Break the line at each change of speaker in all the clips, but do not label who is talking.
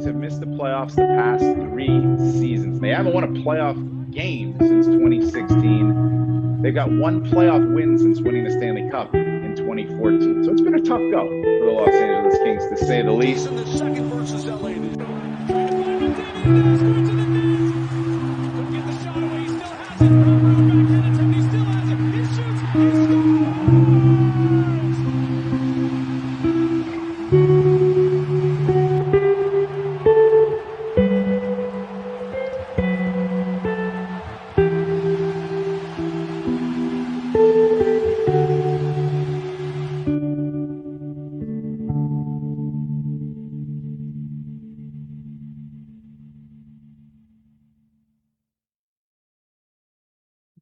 Kings have missed the playoffs the past 3 seasons. They haven't won a playoff game since 2016. They've got one playoff win since winning the Stanley Cup in 2014. So it's been a tough go for the Los Angeles Kings, to say the least.
In the second versus LA.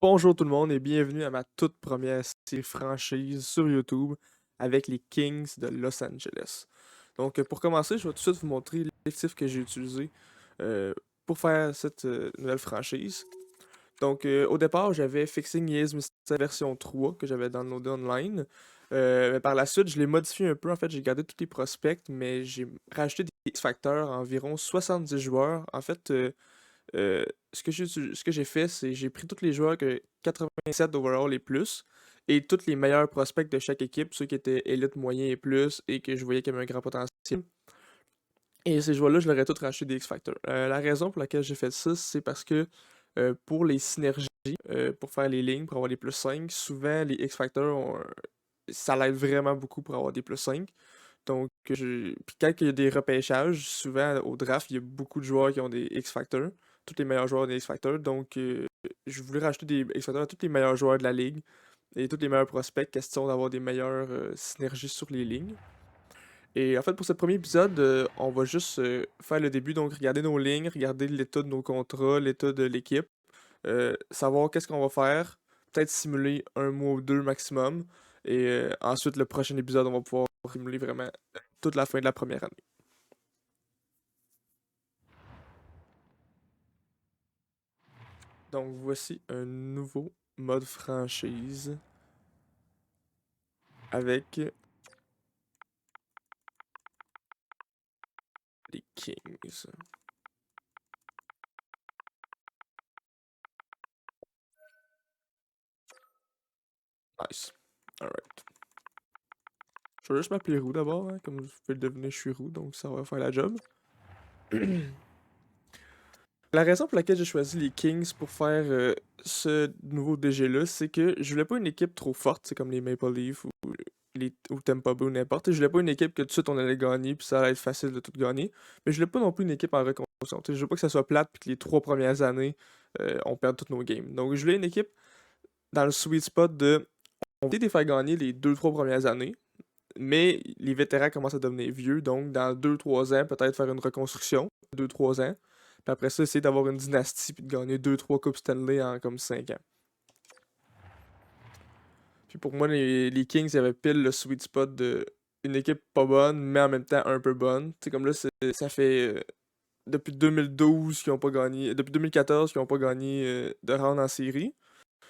Bonjour tout le monde et bienvenue à ma toute première série franchise sur YouTube avec les Kings de Los Angeles. Donc pour commencer, je vais tout de suite vous montrer l'effectif que j'ai utilisé pour faire cette nouvelle franchise. Donc au départ, j'avais Fixing Yes Mystery version 3 que j'avais downloadé online. Mais par la suite, je l'ai modifié un peu. En fait, j'ai gardé tous les prospects, mais j'ai rajouté des X-Factors, environ 70 joueurs. En fait, ce que j'ai fait, c'est j'ai pris tous les joueurs que 87 overall et plus, et tous les meilleurs prospects de chaque équipe, ceux qui étaient élite, moyen et plus, et que je voyais qu'il y avait un grand potentiel. Et ces joueurs-là, je leur ai tous racheté des X-Factors. La raison pour laquelle j'ai fait ça, c'est parce que pour les synergies, pour faire les lignes, pour avoir des plus 5, souvent les X-Factors, ça l'aide vraiment beaucoup pour avoir des plus 5. Donc, puis quand il y a des repêchages, souvent au draft, il y a beaucoup de joueurs qui ont des X-Factors. Tous les meilleurs joueurs ont des X-Factors. Donc, je voulais rajouter des X-Factors à tous les meilleurs joueurs de la ligue et tous les meilleurs prospects, question d'avoir des meilleures synergies sur les lignes. Et en fait, pour ce premier épisode, on va juste faire le début, donc regarder nos lignes, regarder l'état de nos contrats, l'état de l'équipe, savoir qu'est-ce qu'on va faire, peut-être simuler un mois ou deux maximum, et ensuite, le prochain épisode, on va pouvoir simuler vraiment toute la fin de la première année. Donc, voici un nouveau mode franchise avec les Kings. Nice. Alright. Je vais juste m'appeler Roux d'abord, hein. Comme vous pouvez le deviner, je suis Roux, donc ça va faire la job. La raison pour laquelle j'ai choisi les Kings pour faire ce nouveau DG-là, c'est que je voulais pas une équipe trop forte, c'est comme les Maple Leafs ou Tampa Bay ou n'importe. Je voulais pas une équipe que tout de suite on allait gagner puis ça allait être facile de tout gagner. Mais je voulais pas non plus une équipe en reconstruction. Je veux pas que ça soit plate puis que les 3 premières années on perde toutes nos games. Donc je voulais une équipe dans le sweet spot de on va les faire gagner les 2-3 premières années, mais les vétérans commencent à devenir vieux, donc dans 2-3 ans, peut-être faire une reconstruction, 2-3 ans. Puis après ça, essayer d'avoir une dynastie puis de gagner 2-3 Coupes Stanley en comme 5 ans. Puis pour moi, les Kings, il y avait pile le sweet spot de une équipe pas bonne, mais en même temps un peu bonne. Tu sais, comme là, ça fait depuis 2012 qu'ils ont pas gagné, depuis 2014 qu'ils ont pas gagné de round en série.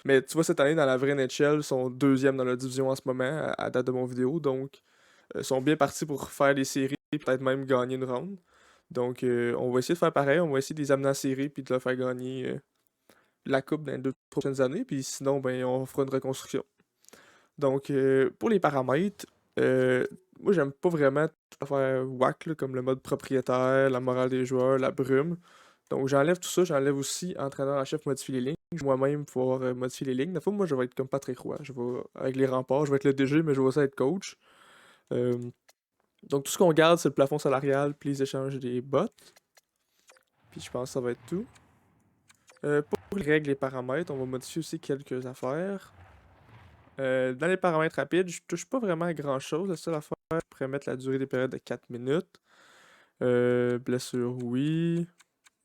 Mais tu vois, cette année, dans la vraie NHL, ils sont deuxième dans la division en ce moment, à date de mon vidéo. Donc, ils sont bien partis pour faire des séries et peut-être même gagner une round. Donc, on va essayer de faire pareil. On va essayer de les amener en série puis de leur faire gagner la coupe dans les 2 prochaines années. Puis sinon, ben, on fera une reconstruction. Donc, pour les paramètres, moi, j'aime pas vraiment tout faire whack, là, comme le mode propriétaire, la morale des joueurs, la brume. Donc, j'enlève tout ça. J'enlève aussi entraîneur en chef, modifier les lignes. Moi-même, pouvoir modifier les lignes. Des fois, moi, je vais être comme Patrick Roy. Je vais, avec les remparts, je vais être le DG, mais je vais aussi être coach. Euh, donc, tout ce qu'on garde, c'est le plafond salarial, puis les échanges des bots. Puis, je pense que ça va être tout. Pour les règles et paramètres, on va modifier aussi quelques affaires. Dans les paramètres rapides, je touche pas vraiment à grand chose. La seule affaire, je pourrais mettre la durée des périodes de 4 minutes. Blessure, oui.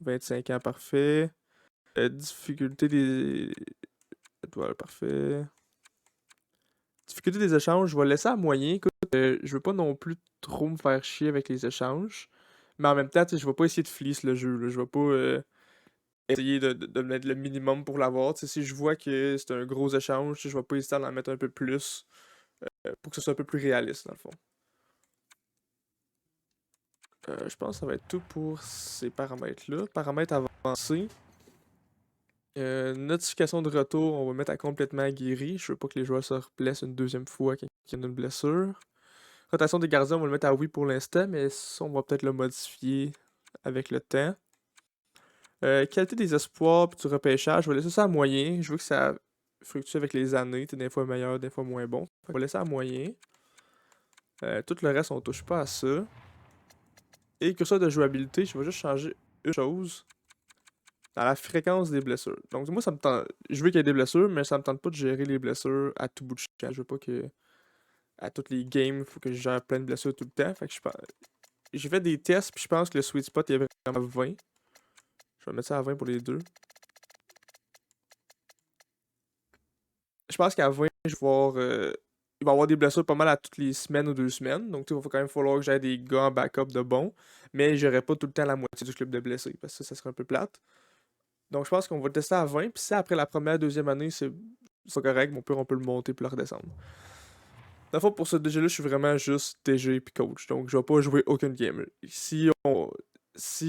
25 ans, parfait. Difficulté des étoiles, parfait. Difficulté des échanges, je vais laisser à moyen. Écoute, je veux pas non plus trop me faire chier avec les échanges. Mais en même temps, je vais pas essayer de fleece le jeu, là. Je vais pas essayer de mettre le minimum pour l'avoir. Tu sais, si je vois que c'est un gros échange, je vais pas hésiter à en mettre un peu plus pour que ce soit un peu plus réaliste, dans le fond. Je pense que ça va être tout pour ces paramètres-là. Paramètres avancés. Notification de retour, on va mettre à complètement guéri. Je veux pas que les joueurs se reblessent une deuxième fois quand il y a une blessure. Rotation des gardiens, on va le mettre à oui pour l'instant, mais ça, on va peut-être le modifier avec le temps. Qualité des espoirs puis du repêchage, je vais laisser ça à moyen. Je veux que ça fluctue avec les années, des fois meilleur, des fois moins bon. On va laisser ça à moyen. Tout le reste, on touche pas à ça. Et curseur de jouabilité, je vais juste changer une chose. Dans la fréquence des blessures. Donc moi, ça me tente. Je veux qu'il y ait des blessures, mais ça me tente pas de gérer les blessures à tout bout de champ. Je veux pas que à toutes les games, il faut que je gère plein de blessures tout le temps. Fait que j'ai fait des tests, puis je pense que le sweet spot est vraiment à 20. Je vais mettre ça à 20 pour les deux. Je pense qu'à 20, je vais voir, il va y avoir des blessures pas mal à toutes les semaines ou 2 semaines. Donc, il va quand même falloir que j'aie des gars en backup de bons. Mais j'aurai pas tout le temps la moitié du club de blessés. Parce que ça serait un peu plate. Donc, je pense qu'on va le tester à 20. Puis si après la première, deuxième année, c'est correct, on peut le monter puis le redescendre. Dans le fond, pour ce DG-là, je suis vraiment juste DG puis coach. Donc, je vais pas jouer aucune game. Si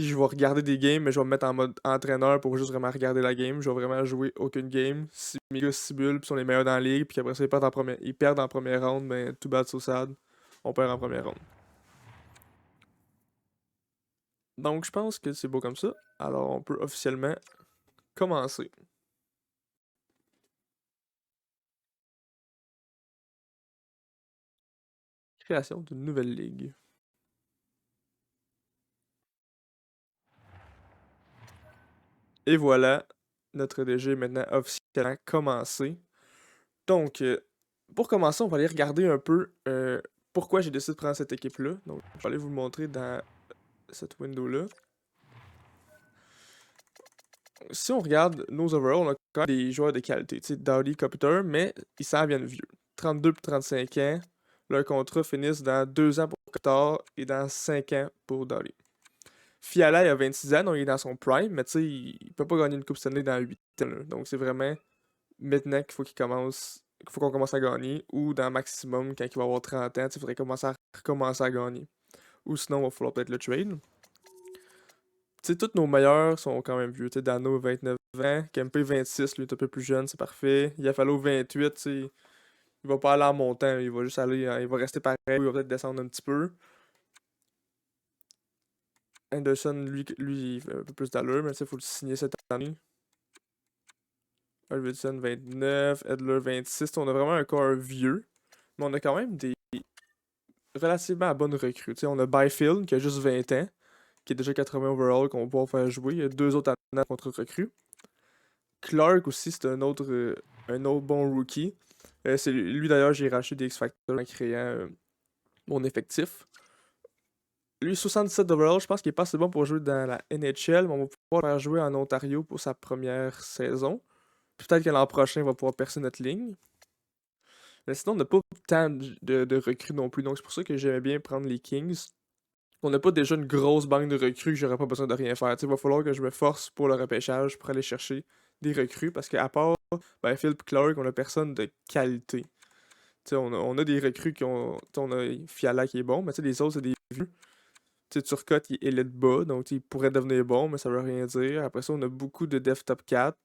je vais regarder des games, mais je vais me mettre en mode entraîneur pour juste vraiment regarder la game. Je vais vraiment jouer aucune game. Si mes gars cibulent puis sont les meilleurs dans la ligue, puis après ça, ils perdent en première round, mais too bad so sad. On perd en première round. Donc, je pense que c'est beau comme ça. Alors, on peut officiellement commencer. Création d'une nouvelle ligue. Et voilà, notre DG est maintenant officiellement commencé. Donc, pour commencer, on va aller regarder un peu pourquoi j'ai décidé de prendre cette équipe-là. Donc, je vais aller vous le montrer dans cette window-là. Si on regarde nos overalls, on a quand même des joueurs de qualité. Tu sais, Dowdy, Kopitar, mais ils s'en viennent vieux. 32 et 35 ans. Leur contrat finissent dans 2 ans pour Kopitar et dans 5 ans pour Dowdy. Fiala, il a 26 ans, donc il est dans son prime, mais tu sais, il peut pas gagner une Coupe Stanley dans 8 ans. Là. Donc, c'est vraiment maintenant qu'il faut qu'on commence à gagner, ou dans maximum, quand il va avoir 30 ans, il faudrait recommencer à gagner. Ou sinon, il va falloir peut-être le trade. Tu sais, tous nos meilleurs sont quand même vieux. Tu sais, Dano, 29 ans. Kempe, 26, lui, est un peu plus jeune, c'est parfait. Yafalo, 28, tu sais, il va pas aller en montant, il va juste aller, il va rester pareil, il va peut-être descendre un petit peu. Anderson, lui il fait un peu plus d'allure, mais tu sais, il faut le signer cette année. Arvidsson, 29, Edler, 26. On a vraiment un corps vieux, mais on a quand même des relativement bonnes recrues. Tu sais, on a Byfield, qui a juste 20 ans, qui est déjà 80 overall, qu'on va pouvoir faire jouer. Il y a 2 autres années contre recrues. Clark aussi, c'est un autre bon rookie. C'est lui d'ailleurs, j'ai racheté des X-Factor en créant mon effectif. Lui, 77 overall, je pense qu'il est pas assez bon pour jouer dans la NHL, mais on va pouvoir le faire jouer en Ontario pour sa première saison. Peut-être que l'an prochain, il va pouvoir percer notre ligne. Mais sinon, on n'a pas tant de recrues non plus, donc c'est pour ça que j'aimais bien prendre les Kings. On n'a pas déjà une grosse banque de recrues que j'aurais pas besoin de rien faire. Il va falloir que je me force pour le repêchage pour aller chercher des recrues, parce qu'à part Phil Clark, on a personne de qualité. On a des recrues qui ont. On a Fiala qui est bon, mais les autres, c'est des vieux. Turcotte, il est élite bas, donc il pourrait devenir bon, mais ça veut rien dire. Après ça, on a beaucoup de dev top 4.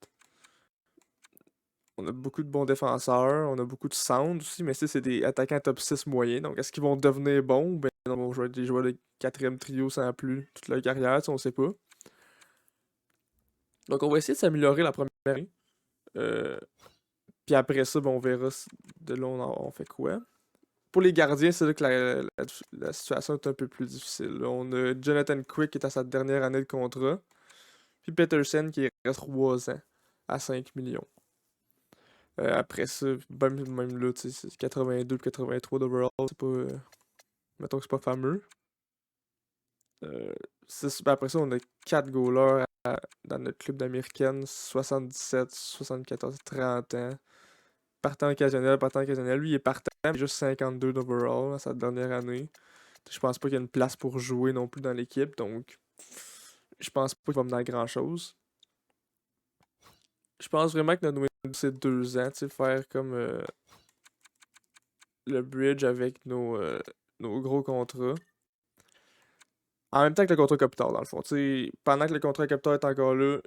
On a beaucoup de bons défenseurs, on a beaucoup de sound aussi, mais c'est des attaquants top 6 moyens. Donc est-ce qu'ils vont devenir bons ou bien ils vont jouer des joueurs de 4e trio sans plus toute leur carrière, on sait pas. Donc on va essayer de s'améliorer la première année. Puis après ça, on verra de là on fait quoi. Pour les gardiens, c'est là que la situation est un peu plus difficile. Là, on a Jonathan Quick qui est à sa dernière année de contrat. Puis Peterson qui reste 3 ans à 5 millions. Après ça, même là, c'est 82 83 d'overall, c'est pas. Mettons que c'est pas fameux. Après ça, on a 4 goalers dans notre club d'américaine, 77, 74, 30 ans. Partant occasionnel. Lui, il est partant, mais juste 52 d'overall à sa dernière année. Je pense pas qu'il y a une place pour jouer non plus dans l'équipe, donc je pense pas qu'il va mener à grand chose. Je pense vraiment que notre window c'est 2 ans, faire comme le bridge avec nos gros contrats. En même temps que le contrat capital, dans le fond. T'sais, pendant que le contrat capital est encore là,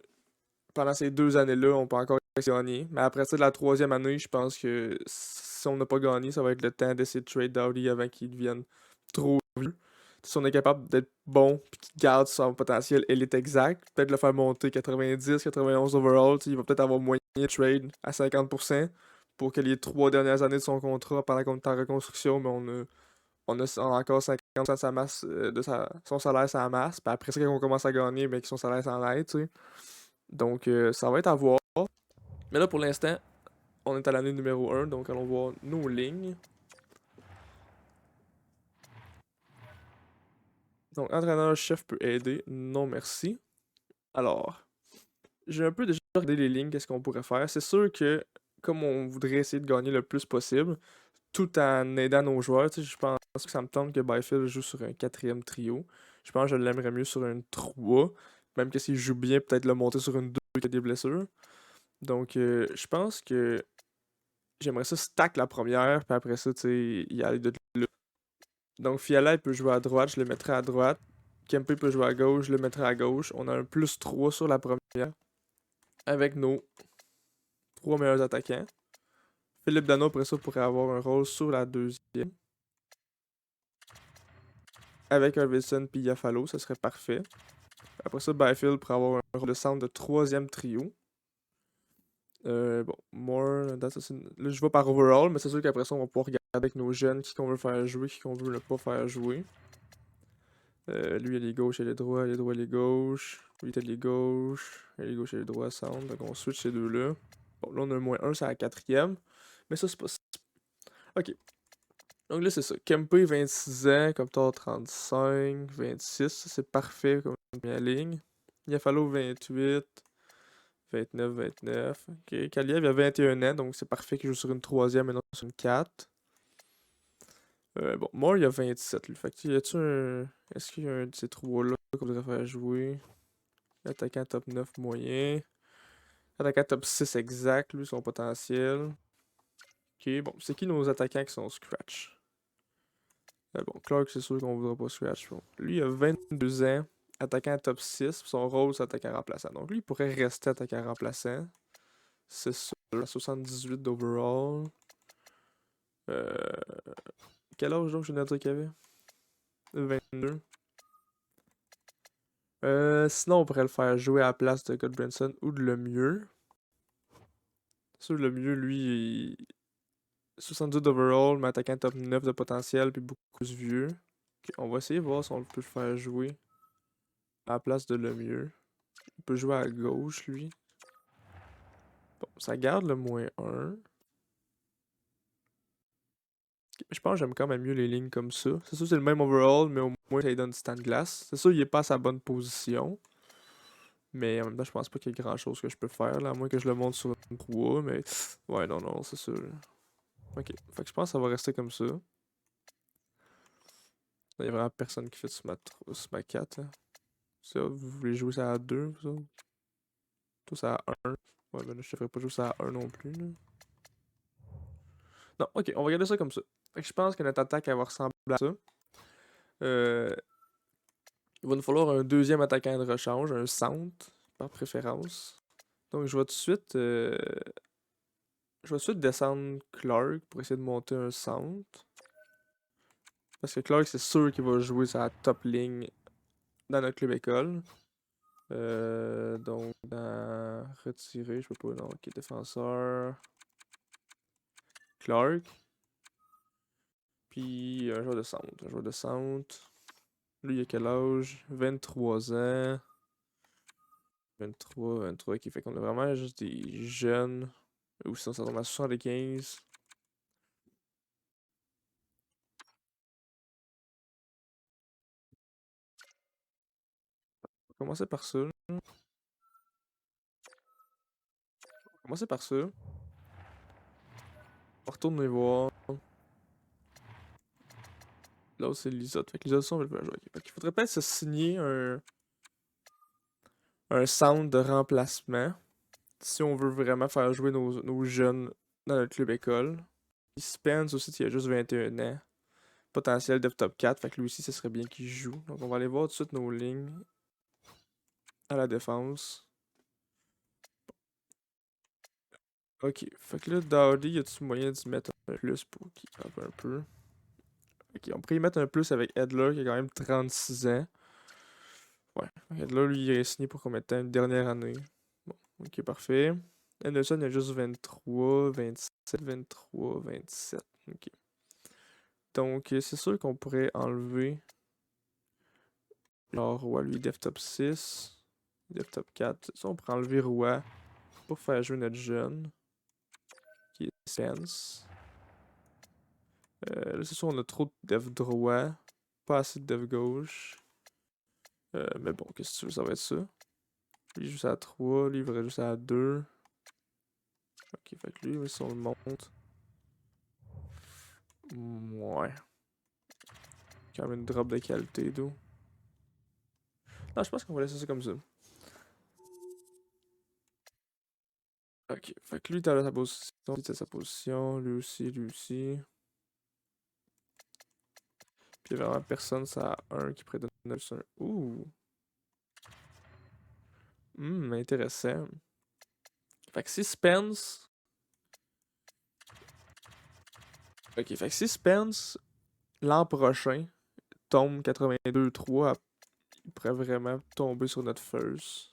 pendant ces 2 années-là, on peut encore gagner. Mais après ça, de la troisième année, je pense que si on n'a pas gagné, ça va être le temps d'essayer de trade Dowdy avant qu'il devienne trop vieux. Si on est capable d'être bon et qu'il garde son potentiel élite exact, peut-être le faire monter 90, 91 overall, il va peut-être avoir moyen de trade à 50% pour que les 3 dernières années de son contrat pendant qu'on est en reconstruction, mais on a encore 50% de sa masse, son salaire sans masse. Puis après ça, quand on commence à gagner, mais que son salaire s'en aide, tu sais. Donc, ça va être à voir. Mais là, pour l'instant, on est à l'année numéro 1, donc allons voir nos lignes. Donc, entraîneur-chef peut aider. Non, merci. Alors, j'ai un peu déjà regardé les lignes, qu'est-ce qu'on pourrait faire. C'est sûr que, comme on voudrait essayer de gagner le plus possible, tout en aidant nos joueurs, tu sais, je pense que ça me tente que Byfield joue sur un 4e trio. Je pense que je l'aimerais mieux sur un 3. Même que s'il joue bien, peut-être le monter sur une 2 qui a des blessures. Donc, je pense que j'aimerais ça stack la première, puis après ça, tu sais, y aller de là. Donc, Fiala, il peut jouer à droite, je le mettrai à droite. Kempe peut jouer à gauche, je le mettrai à gauche. On a un +3 sur la première, avec nos 3 meilleurs attaquants. Philippe Dano, après ça, pourrait avoir un rôle sur la deuxième. Avec un Wilson puis Yafalo, ça serait parfait. Après ça, Byfield pourrait avoir un rôle de centre de 3e trio. Bon, More, là je vais par overall, mais c'est sûr qu'après ça, on va pouvoir regarder avec nos jeunes qui qu'on veut faire jouer, qui qu'on veut ne pas faire jouer. Lui, il est gauche, il est droit, il est droit, il est gauche. Lui, il est gauche, il est gauche, il est droit, centre. Donc, on switch ces deux-là. Bon, là, on a un -1, c'est à la 4e. Mais ça, c'est pas. Ok. Donc là, c'est ça. Kempe, 26 ans, Coptor, 35, 26. C'est parfait comme première ligne. Yafalo, 28. 29, 29. Ok. Kaliev, il a 21 ans, donc c'est parfait qu'il joue sur une 3e et non sur une 4. Bon, Moore, il a 27, lui. Fait que, y a-tu un. Est-ce qu'il y a un de ces trois-là qu'on devrait faire jouer? Attaquant top 9 moyen. Attaquant top 6 exact, lui, son potentiel. Ok, bon, c'est qui nos attaquants qui sont scratch? Bon, Clark, c'est sûr qu'on voudra pas scratch. Bon. Lui, il a 22 ans. Attaquant top 6. Son rôle, c'est attaquant remplaçant. Donc, lui, il pourrait rester attaquant remplaçant. C'est sûr. 78 d'overall. Quel âge donc je viens de dire qu'il avait? 22. Sinon, on pourrait le faire jouer à la place de Godbranson ou de Lemieux. C'est sûr, Lemieux, lui, 72 d'overall, mais attaquant top 9 de potentiel, puis beaucoup plus vieux. Ok, on va essayer de voir si on peut le faire jouer à la place de Lemieux. Il peut jouer à gauche, lui. Bon, ça garde le -1. Je pense que j'aime quand même mieux les lignes comme ça. C'est sûr, c'est le même overall, mais au moins, ça lui donne du stand glace. C'est sûr, il est pas à sa bonne position. Mais en même temps, je pense pas qu'il y ait grand chose que je peux faire, là, à moins que je le monte sur une 3. Mais ouais, non, non, c'est sûr. Ok, fait que je pense que ça va rester comme ça. Il y a vraiment personne qui fait sur ma 4. Là. Ça, vous voulez jouer ça à 2, vous autres? Toi, ça à 1. Ouais, ben là, je te ferai pas jouer ça à 1 non plus. Là. Non, ok, on va regarder ça comme ça. Fait que je pense que notre attaque, elle va ressembler à ça. Il va nous falloir un deuxième attaquant de rechange, un centre, par préférence. Donc, je vais tout de suite. Je vais tout de suite descendre Clark pour essayer de monter un centre. Parce que Clark, c'est sûr qu'il va jouer sa top ligne dans notre club école. Donc, dans retirer, je peux pas. Non, ok, défenseur. Clark. Puis un joueur de centre. Un joueur de centre. Lui, il a quel âge? 23 ans. 23, qui fait qu'on a vraiment juste des jeunes. Ou sinon, ça tombe à 75. On va commencer par ça. Commencer par ça. On va retourner voir. Là, c'est Lisotte. Fait que Lisotte, on veut le faire jouer. Fait qu'il faudrait peut-être se signer un centre de remplacement. Si on veut vraiment faire jouer nos jeunes dans notre club école. Puis Spence aussi, il a juste 21 ans. potentiel dev top 4. Fait que lui aussi, ce serait bien qu'il joue. Donc on va aller voir tout de suite nos lignes à la défense. Ok, fait que là, Dowdy, y a-tu moyen d'y mettre un plus pour qu'il campe un peu? Ok, on pourrait y mettre un plus avec Edler qui a quand même 36 ans. Ouais, Edler, lui, il est signé pour combien de temps? Une dernière année. Bon, ok, parfait. Anderson, il a juste 23, 27, 23, 27. Ok. Donc, c'est sûr qu'on pourrait enlever genre Roi, lui, Dev top 6, Dev top 4. Ça, on pourrait enlever Roi pour faire jouer notre jeune, qui est Sense. Là, c'est sûr, on a trop de Dev droit, pas assez de Dev gauche. Mais bon, qu'est-ce que tu veux, ça va être ça. Lui, juste à 3, lui, il va juste à 2. Ok, fait que lui, si on le monte. Ouais. Quand même une drop de qualité, d'eau. Non, je pense qu'on va laisser ça comme ça. Ok, fait que lui, t'as sa position, lui, t'as sa position, lui aussi, lui aussi. Puis vraiment, personne, ça a un qui pourrait donner un. Ouh! Intéressant. Fait que si Spence. Ok, fait que si Spence, l'an prochain, tombe 82-3, il pourrait vraiment tomber sur notre first.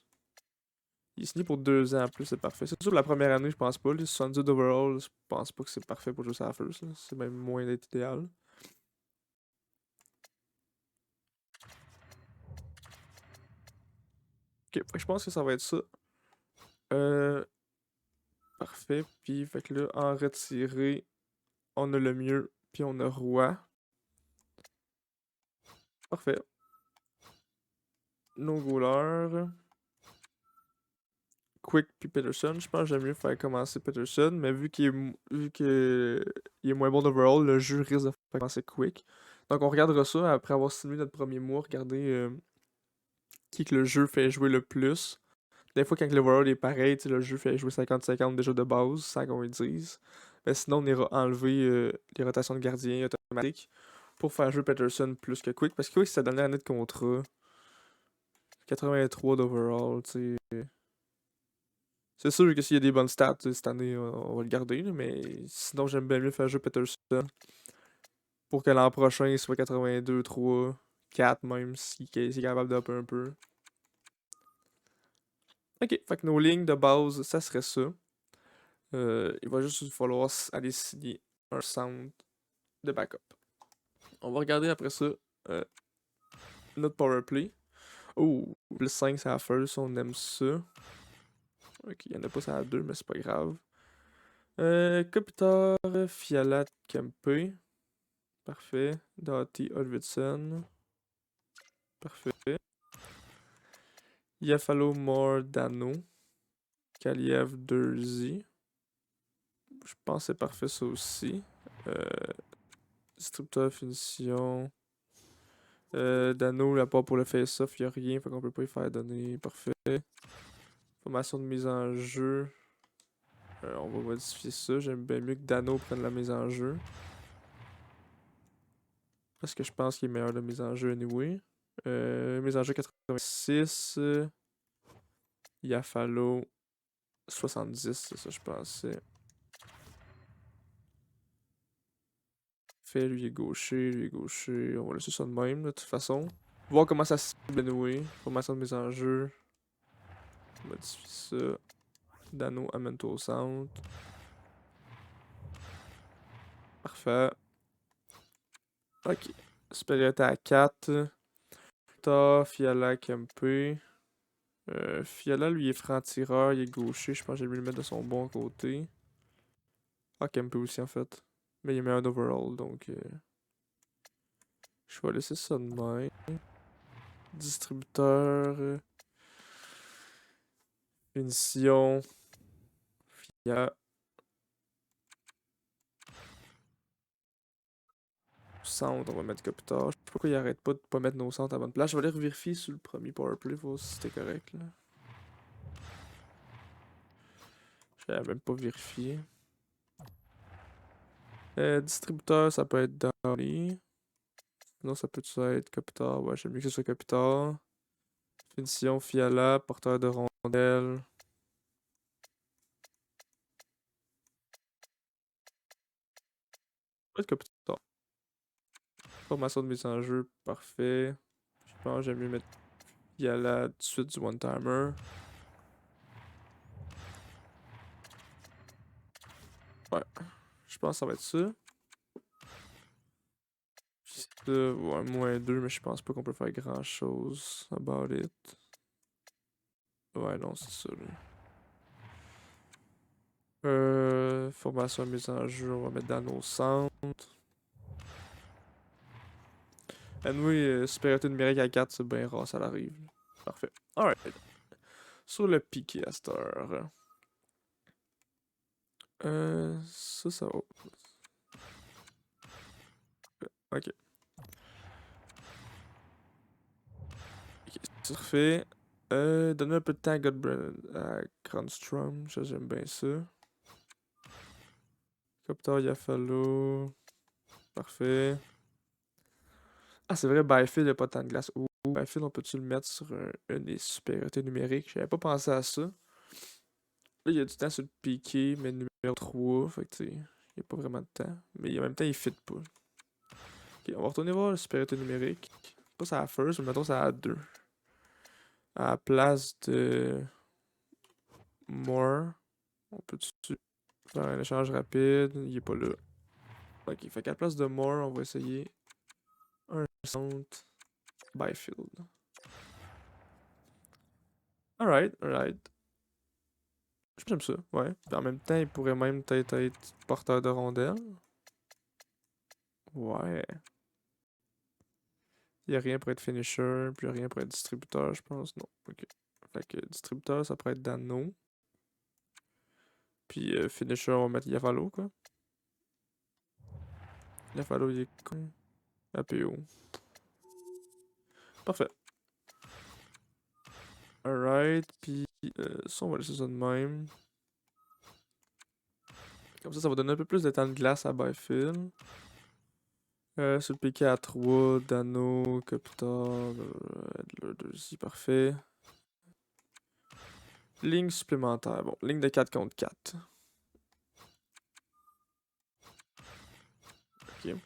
Il est signé pour 2 ans en plus, c'est parfait. C'est sûr, la première année, je pense pas. Les 70 overall, je pense pas que c'est parfait pour jouer ça à la first. C'est même moins d'être idéal. Ok, fait que je pense que ça va être ça. Parfait. Puis, fait que là, en retiré, on a le mieux, puis on a Roi. Parfait. No goalers. Quick puis Peterson. Je pense que j'aime mieux faire commencer Peterson, mais vu que il est moins bon d'overall, le jeu risque de faire commencer Quick. Donc on regardera ça après avoir simulé notre premier mois, regarder qui que le jeu fait jouer le plus. Des fois, quand l'overall est pareil, le jeu fait jouer 50-50 déjà de base, sans qu'on le dise. Mais sinon, on ira enlever les rotations de gardien automatiques pour faire jouer Peterson plus que Quick. Parce que Quick, c'est sa dernière année de contrat. 83 d'overall, tu sais. C'est sûr que s'il y a des bonnes stats cette année, on va le garder, là, mais sinon, j'aime bien mieux faire jouer Peterson pour que l'an prochain, il soit 82, 3, 4 même, s'il est capable d'upper un peu. Ok, fait que nos lignes de base, ça serait ça. Il va juste falloir aller signer un sound de backup. On va regarder après ça notre powerplay. Oh, le 5 c'est la first, on aime ça. Ok, il y en a pas ça à 2, mais c'est pas grave. Kopitar, Fialat, Kempe. Parfait. Doughty, Arvidsson. Parfait. Iafalo, Moore, Dano. Kaliev, Dursey. Je pense que c'est parfait ça aussi. Distributeur, finition. Dano, à part pour le face-off, il n'y a rien, fait qu'on peut pas y faire donner. Parfait. Formation de mise en jeu. On va modifier ça. J'aime bien mieux que Dano prenne la mise en jeu. Parce que je pense qu'il est meilleur de mise en jeu anyway. Mise en jeu 86. Iafalo 70, c'est ça je pensais. Fait, lui est gaucher, lui est gaucher. On va laisser ça de même, de toute façon. Voir comment ça se anyway. Formation de mise en jeu. Modifie ça. Dano, amène-toi au centre. Parfait. Ok. Supériorité à 4. Ta, Fiala, Kempe. Fiala, lui, est franc-tireur, il est gaucher. Je pense que j'ai vais le mettre de son bon côté. Ah, Kempe aussi, en fait. Mais il est meilleur d'overall, donc... je vais laisser ça de même. Distributeur. Finition. Fia. Centre, on va mettre Kopitar. Je sais pas pourquoi il arrête pas de pas mettre nos centres à bonne place. Je vais aller revérifier sur le premier powerplay, voir si c'était correct, là. Je vais même pas vérifier. Distributeur, ça peut être Dolly. Sinon, ça peut être Kopitar. Ouais, j'aime mieux que ce soit Kopitar. Finition, Fiala, porteur de rondelle. Peut-être Kopitar. Formation de mise en jeu, parfait. Je pense que j'aime mieux mettre Fiala tout de suite du one-timer. Ouais, je pense que ça va être ça. Ouais, -2, mais je pense pas qu'on peut faire grand chose about it. Ouais, non, c'est ça, là. Formation mise en jeu, on va mettre dans nos centres. Anyway, supériorité numérique à 4, c'est bien rare, ça l'arrive. Parfait. Alright. Sur le piqué à cette heure. Ça va. Ok. Ok, c'est refait. Donner un peu de temps à Grandstrom, ça j'aime bien ça. Copter Yafalo. Parfait. Ah, c'est vrai, Byfield a pas tant de glace. Ouh, Byfield, on peut-tu le mettre sur une des supériorités numériques? J'avais pas pensé à ça. Là, il y a du temps sur le piqué, mais numéro 3, fait que tu sais, il y a pas vraiment de temps. Mais en même temps, il fit pas. Ok, on va retourner voir la supériorité numérique. Pas ça à first, mais mettons ça à 2. À la place de Moore, on peut-tu faire un échange rapide? Il est pas là. Ok, fait qu'à la place de Moore, on va essayer un centre Byfield. Alright, alright. J'aime ça, ouais. Puis en même temps, il pourrait même peut-être être porteur de rondelle. Ouais. Il y a rien pour être finisher, puis il y a rien pour être distributeur, je pense. Non, ok. Fait que distributeur, ça pourrait être Dano. Puis finisher, on va mettre Yavalo, quoi. Yavalo, il est con. APO. Parfait. Alright, puis ça, on va laisser ça de même. Comme ça va donner un peu plus de temps de glace à Byfield. Sur le piqué à 3, Dano, Kopitar, Edler 2 parfait. Ligne supplémentaire. Bon, ligne de 4 contre 4. Ok.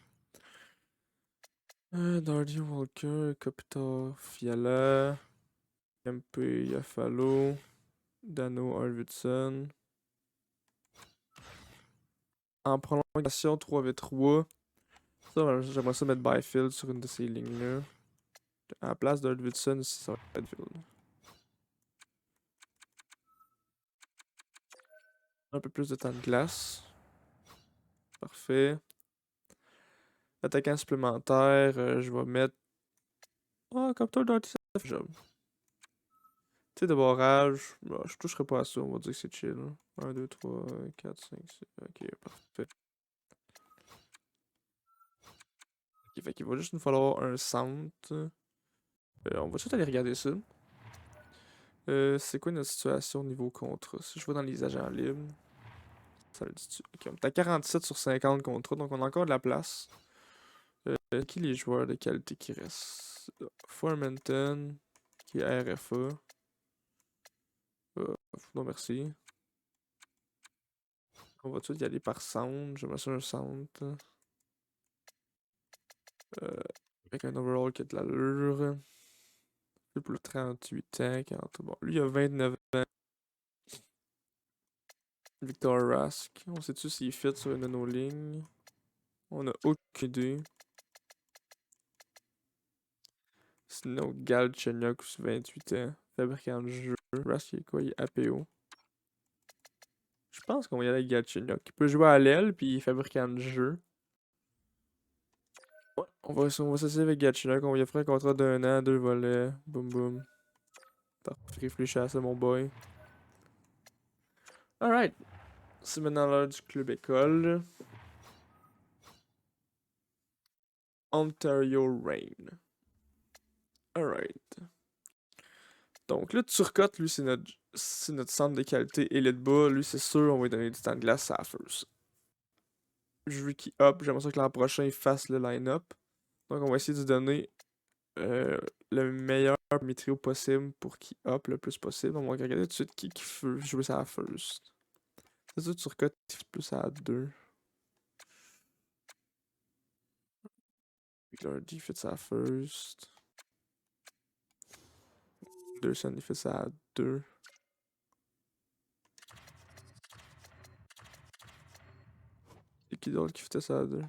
Dardy Walker, Kopitar, Fiala, MP, Yafalo, Dano, Arvidsson. En prolongation 3v3. Ça, j'aimerais ça mettre Byfield sur une de ces lignes-là. À la place d'Arvidsson, ici, ça va être Byfield. Un peu plus de temps de glace. Parfait. Attaquant supplémentaire, je vais mettre. Ah, Capteur Darty, ça fait job. Tu sais, de barrage, bah, je toucherai pas à ça, on va dire que c'est chill. 1, 2, 3, 4, 5, 6. Ok, parfait. Ok, fait qu'il va juste nous falloir un centre. On va tout aller regarder ça. C'est quoi notre situation au niveau contrat? Si je vais dans les agents libres, ça le dit-tu? Ok, on est à 47 sur 50 contrats, donc on a encore de la place. Qui les joueurs de qualité qui restent? Formanton, qui est RFA. Non, merci. On va tout y aller par centre. J'aimerais ça un centre. Avec un overall qui a de l'allure. Pour le 38 ans, 40. Bon, lui il a 29 ans. Victor Rask. On sait-tu s'il fit sur une de nos lignes? On a aucune idée. Sinon, Galchenyuk, 28 ans. Fabricant de jeu. Rask, il est quoi? Il est APO. Je pense qu'on va y aller avec Galchenyuk. Il peut jouer à l'aile, puis il est fabricant de jeu. Ouais, on va s'essayer avec Galchenyuk. On va y offrir un contrat d'1 an, 2 volets. Boum boum. Réfléchis à ça, mon boy. Alright. C'est maintenant l'heure du club école. Ontario Reign. Alright. Donc là, Turcotte, lui, c'est notre centre de qualité élite bas. Lui, c'est sûr, on va lui donner du temps de glace à la first. Je veux qu'il up. J'aimerais ça que l'an prochain, il fasse le line-up. Donc, on va essayer de se donner le meilleur premier trio possible pour qu'il up le plus possible. On va regarder tout de suite qui veut jouer ça à first. C'est sûr, tu recotes plus à 2. Lordy fait ça à first. Anderson, il fait ça à 2. Et qui d'autre qui fait ça à 2?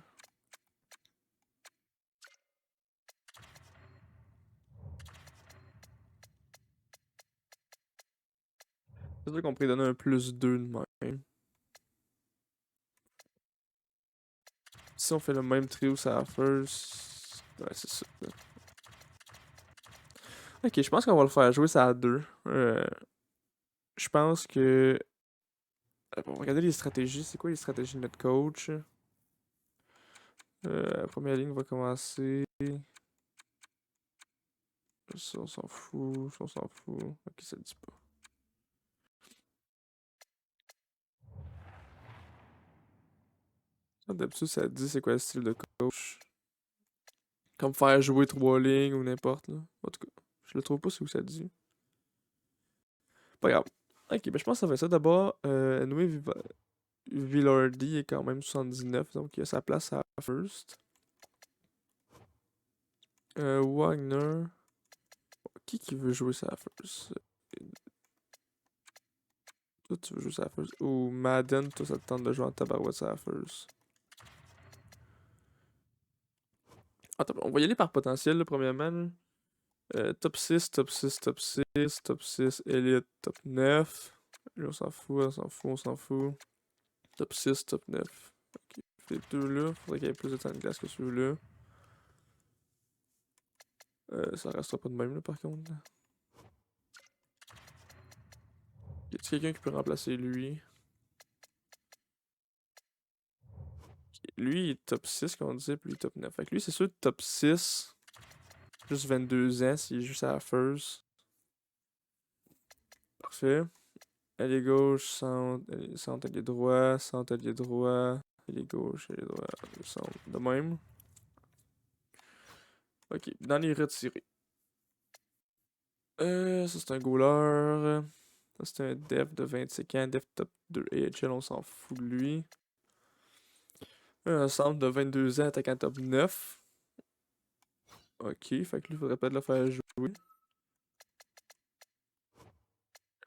C'est sûr qu'on pourrait donner un plus 2 de même. Si on fait le même trio, ça à first. Ouais, c'est ça. Ok, je pense qu'on va le faire jouer ça à 2. Je pense que. On va regarder les stratégies. C'est quoi les stratégies de notre coach? La première ligne va commencer. Ça, on s'en fout. Ça, on s'en fout. Ok, ça le dit pas. D'habitude, ça dit c'est quoi le style de coach. Comme faire jouer 3 lignes ou n'importe, là. En tout cas, je le trouve pas c'est où ça dit. Pas grave. Ok, ben je pense que ça fait ça. D'abord, Noé Villardy est quand même 79, donc il a sa place à first. Wagner. Qui veut jouer ça à first? Toi, tu veux jouer ça à first? Ou Madden, toi, ça te tente de jouer en tabarouette ça à first? Attends, on va y aller par potentiel, là, premièrement. Top 6, top 6, top 6, top 6, Elite, top 9. Lui, on s'en fout, on s'en fout, on s'en fout. Top 6, top 9. Ok, les deux là, faudrait qu'il y ait plus de temps de glace que celui-là. Ça restera pas de même, là, par contre. Y a-t-il quelqu'un qui peut remplacer lui? Lui, il est top 6, qu'on disait, puis lui, top 9. Fait que lui, c'est sûr, top 6. Juste 22 ans, s'il est juste à la first. Parfait. Allié gauche, centre, allié droit, centre, allié droit, allié gauche, allié droit, centre. De même. Ok, dans les retirés. Ça c'est un goaler. Ça c'est un def de 25 ans, def top 2 AHL, on s'en fout de lui. Un centre de 22 ans, attaquant top 9. Ok, fait que lui, faudrait peut-être le faire jouer.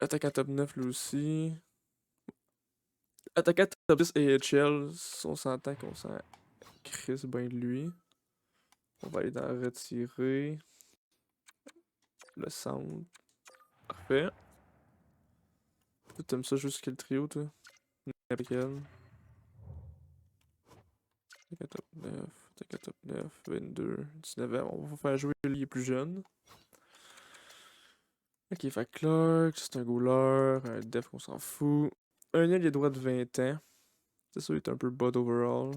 Attaquant top 9 lui aussi. Attaquant top 10 AHL, on s'entend qu'on s'en crisse bien de lui. On va aller dans retirer. Le centre. Parfait. T'aimes ça juste le trio, toi? N'importe quel. Attaquant top 9, attaquant top 9, 22, 19 ans. On va faire jouer lui, il est plus jeune. Ok, fait Clark, c'est un goaler, un def qu'on s'en fout. Un aile, il est droit de 20 ans. C'est sûr, il est un peu bad overall.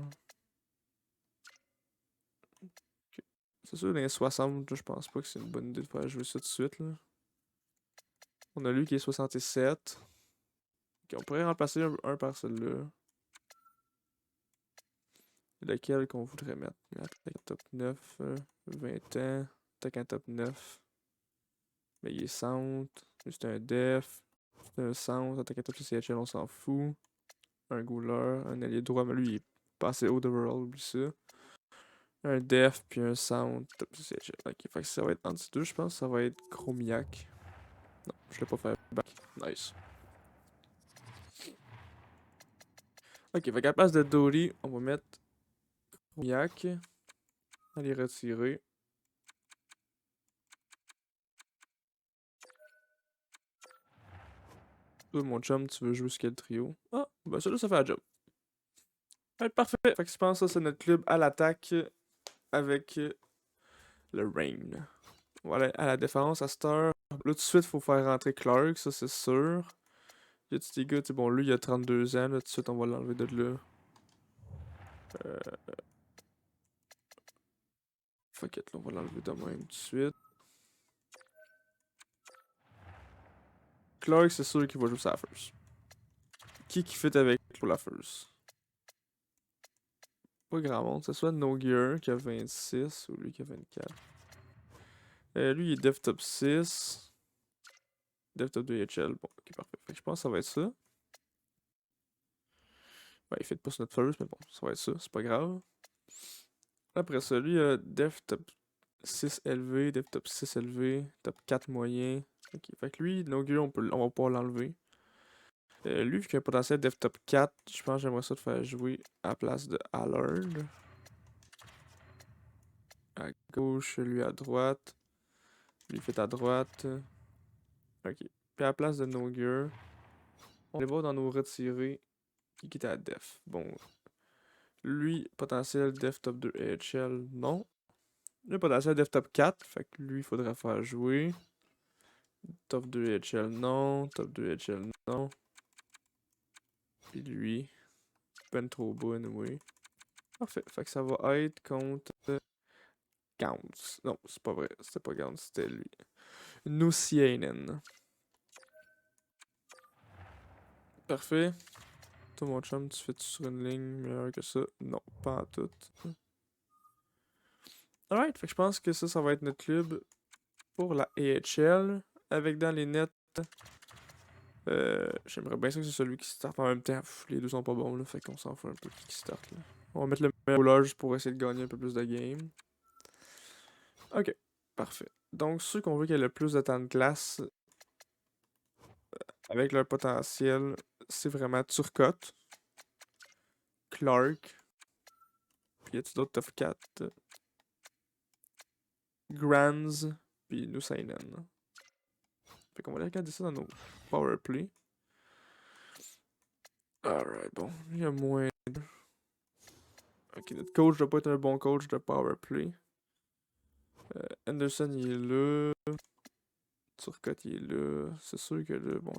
Okay. C'est sûr, dans les 60, là, je pense pas que c'est une bonne idée de faire jouer ça tout de suite. Là. On a lui qui est 67. Ok, on pourrait remplacer un par celui-là. Lequel qu'on voudrait mettre? Attaquant top 9, 20 ans, attaquant top 9. Mais il est centre, c'est un def, c'est un centre, attaquant top CHL, on s'en fout. Un goaler, un allié droit, mais lui il est passé haut overall, oublie ça. Un def, puis un centre, top CHL. Ok, fait que ça va être entre ces deux, je pense, ça va être Chromiak. Non, je l'ai pas fait back. Nice. Ok, fait qu'à la place de Dory, on va mettre Chromiak. Aller retirer. Toi, mon chum, tu veux jouer sur quel trio? Ah, ben celui-là, ça fait la job. Ouais, parfait. Fait que je pense que ça, c'est notre club à l'attaque avec le Rain. Voilà, à la défense, à cette heure. Là, tout de suite, faut faire rentrer Clark, ça, c'est sûr. Y a des gars, bon, lui, il a 32 ans, là, tout de suite, on va l'enlever de là. Euh... Fuck it, là, on va l'enlever de même tout de suite. Clark, c'est sûr qu'il va jouer ça à first. Qui fit avec pour la first? pas grand monde. C'est soit No Gear qui a 26 ou lui qui a 24. Lui, il est Dev Top 6. Dev Top 2 HL. Bon, ok, parfait. Fait que je pense que ça va être ça. Ouais, il fait pas sur notre first, mais bon, ça va être ça. C'est pas grave. Après ça, lui, il a Dev Top 6 élevé, Dev Top 6 élevé, Top 4 moyen. Ok, fait que lui, No Gear, on va pouvoir l'enlever. Lui, vu qu'il a un potentiel Dev Top 4, je pense que j'aimerais ça te faire jouer à la place de Allard. À gauche, lui à droite. Lui fait à droite. Ok. Puis à la place de No Gear, on va voir dans nos retirés qui est à Def. Bon. Lui, potentiel Def Top 2 AHL, non. Lui, potentiel Def Top 4, fait que lui, il faudrait faire jouer. Top 2 AHL, non. Top 2 AHL, non. Puis lui, peine trop beau, anyway. Parfait. Fait que ça va être contre Gauntz. Non, c'est pas vrai. C'était pas Gauntz, c'était lui. Nusianen. Parfait. Toi, mon chum, tu fais-tu sur une ligne meilleure que ça? Non, pas en tout. Alright, fait que je pense que ça va être notre club pour la AHL. Avec dans les nets, j'aimerais bien ça que c'est celui qui start en même temps. Pff, les deux sont pas bons, là, fait qu'on s'en fout un peu qui start. Là. On va mettre le meilleur bowler juste pour essayer de gagner un peu plus de game. Ok, parfait. Donc, ceux qu'on veut qu'il y ait le plus de temps de glace, avec leur potentiel, c'est vraiment Turcotte, Clark, puis y a-t-il d'autres top 4? Grands, puis Nusainen. Fait qu'on va aller regarder ça dans nos powerplay. Alright, bon, il y a moins. Ok, notre coach doit pas être un bon coach de powerplay. Anderson, il est là. Turcotte, il est là. C'est sûr que là, bon,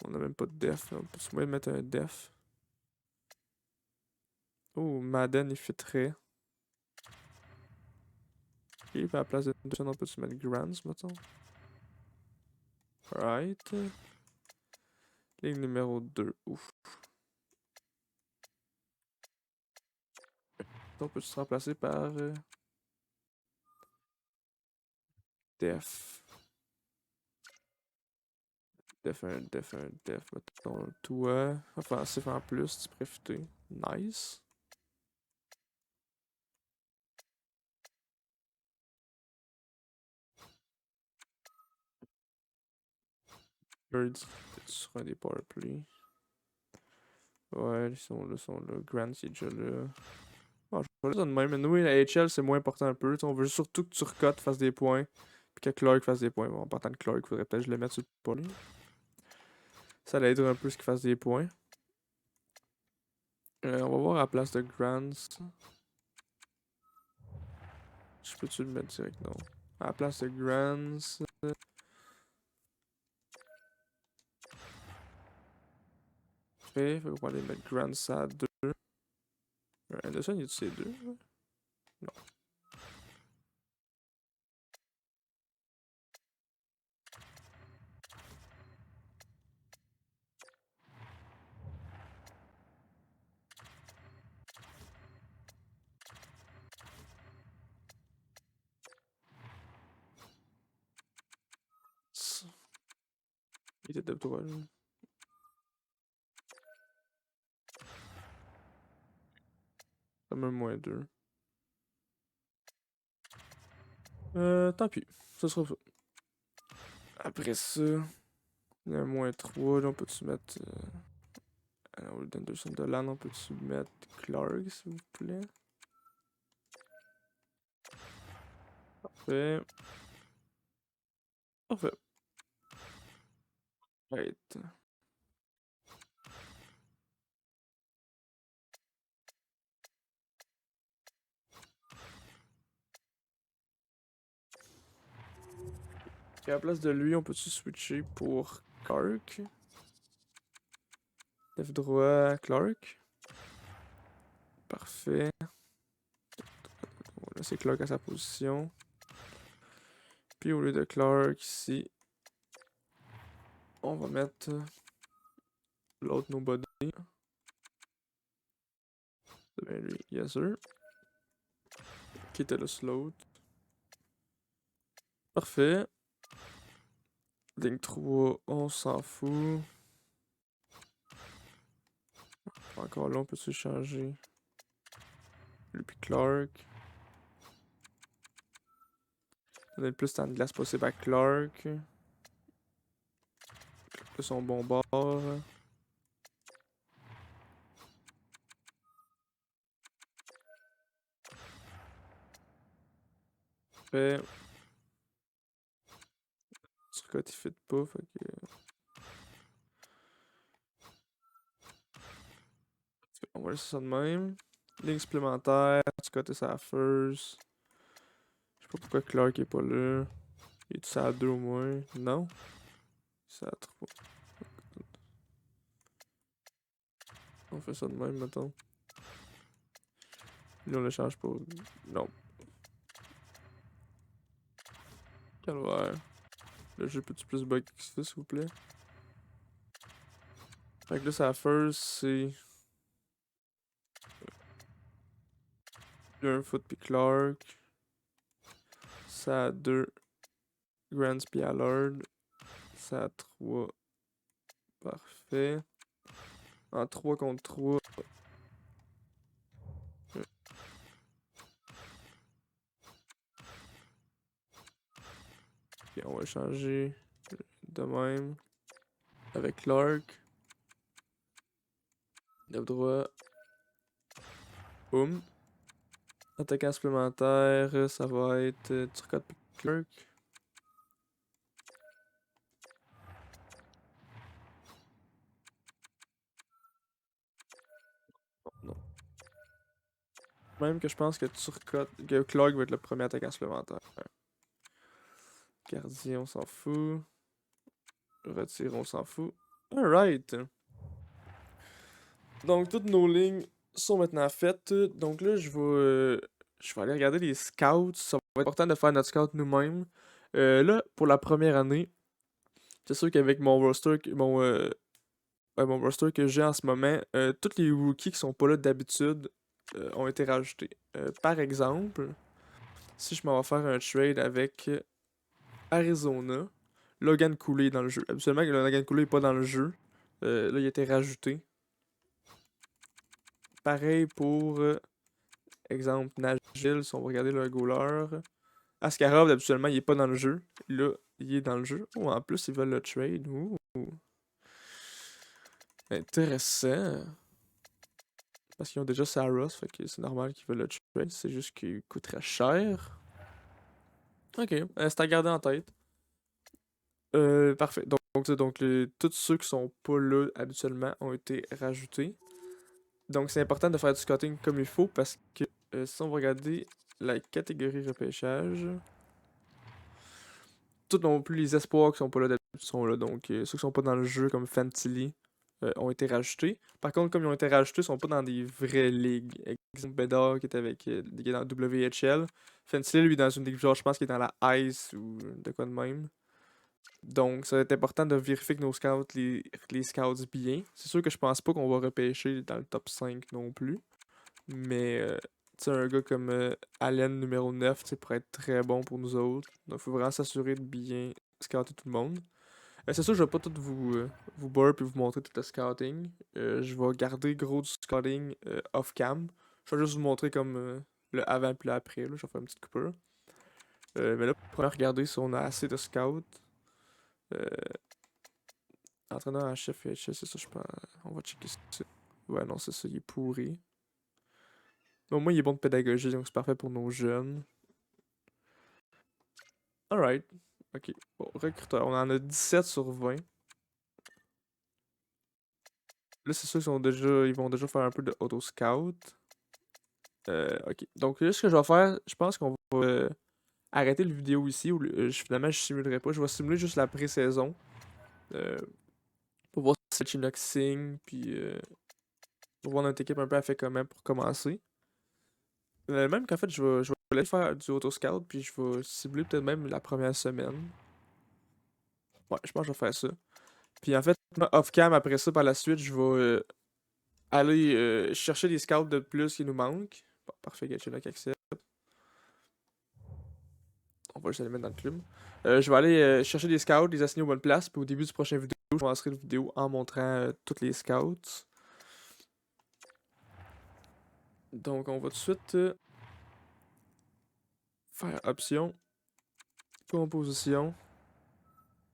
on a même pas de def. Là. On peut sûrement mettre un def. Oh, Madden, il fitterait. Ok, puis à la place d'Anderson, on peut se mettre Grants, mettons. Alright. Ligne numéro 2. Ouf. On peut se remplacer par def. Def 1, def 1, def. Mettons toi. Offensif en plus, tu pourrais fitter. Nice. Birds, sur un des powerplay. Ouais, ils sont là. Grant, il est déjà là. Bon, je vais dire de même. Mais nous, la HL, c'est moins important un peu. T'sais, on veut surtout que Turcotte fasse des points. Puis que Clark fasse des points. Bon, en partant de Clark, faudrait peut-être que je le mette sur le poly. Ça l'aiderait un peu ce qu'il fasse des points. On va voir à la place de Grants. Je peux-tu le mettre direct? Non. À la place de Grants. Fait qu'on va aller mettre Grants à 2. Anderson, il est C2? Non. Il était de 3 là. Ça même moins 2. Tant pis. Ça sera ça. Après ça, il y a un moins 3. Là, on peut-tu mettre. Au lieu d'Anderson de LAN, on peut-tu mettre Clark, s'il vous plaît? Parfait. Parfait. Right. Et à la place de lui, on peut-tu switcher pour Clark? Lève droit, Clark. Parfait. Là, c'est Clark à sa position. Puis au lieu de Clark, ici, on va mettre l'autre nobody. Ben lui, yes sir. Qui était le slot. Parfait. Ligne 3, on s'en fout. Encore là, on peut se changer. Lui puis Clark. Donner le plus de temps de glace possible à Clark. Là, son bon bord. Fait. Scott il fit pas, fait que. On va laisser ça de même. Ligne supplémentaire. Scott est sa first. Je sais pas pourquoi Clark est pas là. Il est-tu à 2 au moins? Non? C'est à 3. On fait ça de même, mettons. Lui, on le change pour. Non. Calvaire. Le jeu peut-tu plus bug que ça, s'il vous plaît? Fait que là, sa first, c'est. Un foot puis Clark. Ça a 2. Grants puis Allard. Ça a 3. Parfait. En 3 contre 3. Ok, on va changer de même. Avec Clark. Lève droit. Boum. Attaquant supplémentaire, ça va être Turcotte puis Clark. Non. Même que je pense que Clark va être le premier attaquant supplémentaire. Gardien, on s'en fout. Retire, on s'en fout. Alright. Donc, toutes nos lignes sont maintenant faites. Donc là, je vais aller regarder les scouts. Ça va être important de faire notre scout nous-mêmes. Là, pour la première année, c'est sûr qu'avec mon roster, mon roster que j'ai en ce moment, tous les rookies qui sont pas là d'habitude ont été rajoutés. Par exemple, si je m'en vais faire un trade avec Arizona, Logan Cooley est dans le jeu. Habituellement, Logan Cooley n'est pas dans le jeu. Là, il a été rajouté. Pareil pour, exemple, Nashville, si on va regarder le goaler. Askarov, habituellement, il est pas dans le jeu. Là, il est dans le jeu. Oh, en plus, ils veulent le trade. Ouh. Intéressant. Parce qu'ils ont déjà Saros, fait que c'est normal qu'ils veulent le trade. C'est juste qu'il coûterait cher. Ok, c'est à garder en tête. Parfait. Donc tous ceux qui sont pas là habituellement ont été rajoutés. Donc c'est important de faire du scouting comme il faut parce que si on va regarder la catégorie repêchage, tous non plus les espoirs qui sont pas là d'habitude sont là. Donc ceux qui sont pas dans le jeu comme Fantilli ont été rajoutés. Par contre, comme ils ont été rajoutés, ils sont pas dans des vraies ligues. Exemple, Bedard qui est avec des gars dans WHL. Fantilli, lui, dans une ligue, genre, je pense qu'il est dans la Ice ou de quoi de même. Donc, ça va être important de vérifier que nos scouts les scouts bien. C'est sûr que je pense pas qu'on va repêcher dans le top 5 non plus. Mais, tu sais, un gars comme Allen numéro 9, tu sais, pourrait être très bon pour nous autres. Donc, il faut vraiment s'assurer de bien scouter tout le monde. C'est sûr, je vais pas tout vous bore et vous montrer tout le scouting. Je vais garder gros du scouting off-cam. Je vais juste vous montrer comme le avant puis le après. Là. Je vais faire une petite coupure. Mais là, pour regarder si on a assez de scouts. Entraîneur en chef VHS, c'est ça, je pense. On va checker ça. Ouais, non, c'est ça, il est pourri. Mais au moins, il est bon de pédagogie, donc c'est parfait pour nos jeunes. Alright. Ok. Bon, recruteur, on en a 17 sur 20. Là, c'est sûr ils vont déjà faire un peu de auto-scout. Ok. Donc là, ce que je vais faire, je pense qu'on va arrêter le vidéo ici. Finalement, je simulerai pas. Je vais simuler juste la pré-saison. Pour voir si Chinook signe, puis pour voir notre équipe un peu a fait comment pour commencer. Même qu'en fait, je vais aller faire du auto-scout, puis je vais cibler peut-être même la première semaine. Ouais, je pense que je vais faire ça. Puis en fait, off-cam, après ça, par la suite, je vais aller chercher des scouts de plus qui nous manquent. Bon, parfait, Galchenyuk accepte. On va juste les mettre dans le club. Je vais aller chercher des scouts, les assigner aux bonnes places. Puis au début du prochain vidéo, je commencerai une vidéo en montrant tous les scouts. Donc on va tout de suite faire option, composition.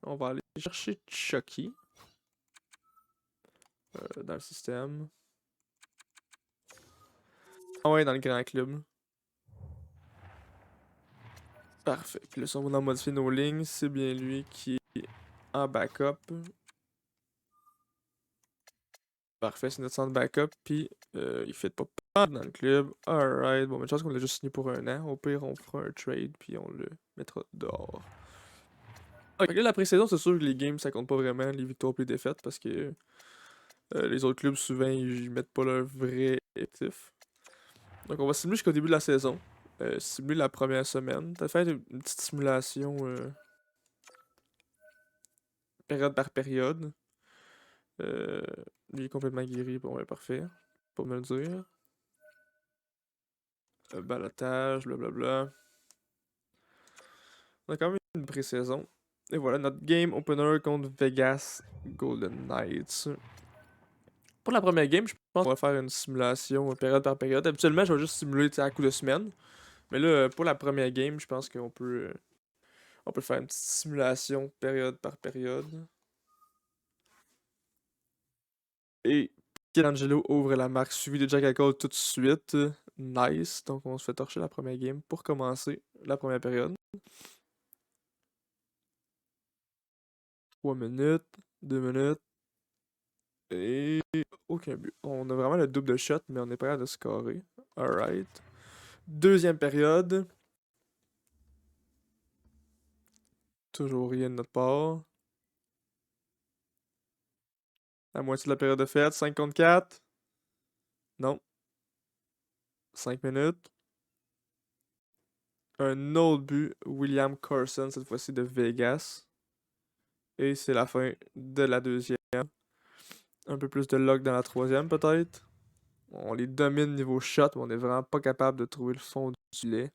On va aller chercher Chucky dans le système. Ah ouais, dans le grand club. Parfait. Puis là, si on va modifier nos lignes, c'est bien lui qui est en backup. Parfait, c'est notre centre backup. Puis il fait pas dans le club. Alright. Bon, mais je pense qu'on l'a juste signé pour un an. Au pire, on fera un trade. Puis on le mettra dehors. Ok, là, la pré-saison, c'est sûr que les games, ça compte pas vraiment. Les victoires et les défaites. Parce que les autres clubs, souvent, ils mettent pas leur vrai effectif. Donc, on va simuler jusqu'au début de la saison. Simuler la première semaine. T'as fait une petite simulation période par période. Lui est complètement guéri, bon, ouais, parfait. Pour me le dire. Balotage, blablabla. On a quand même une pré-saison. Et voilà, notre game opener contre Vegas Golden Knights. Pour la première game, je pense qu'on va faire une simulation période par période. Habituellement, je vais juste simuler à coup de semaine. Mais là, pour la première game, je pense qu'on peut, on peut faire une petite simulation période par période. Et Angelo ouvre la marque, suivi de Jack Eichel tout de suite. Nice. Donc on se fait torcher la première game pour commencer la première période. 3 minutes, 2 minutes. Et aucun but. On a vraiment le double de shot, mais on est prêt à scorer. Alright. Deuxième période. Toujours rien de notre part. La moitié de la période de fête. 5 contre 4. Non. 5 minutes. Un autre but. William Carson, cette fois-ci de Vegas. Et c'est la fin de la deuxième. Un peu plus de luck dans la troisième, peut-être. On les domine niveau shot, mais on est vraiment pas capable de trouver le fond du lait.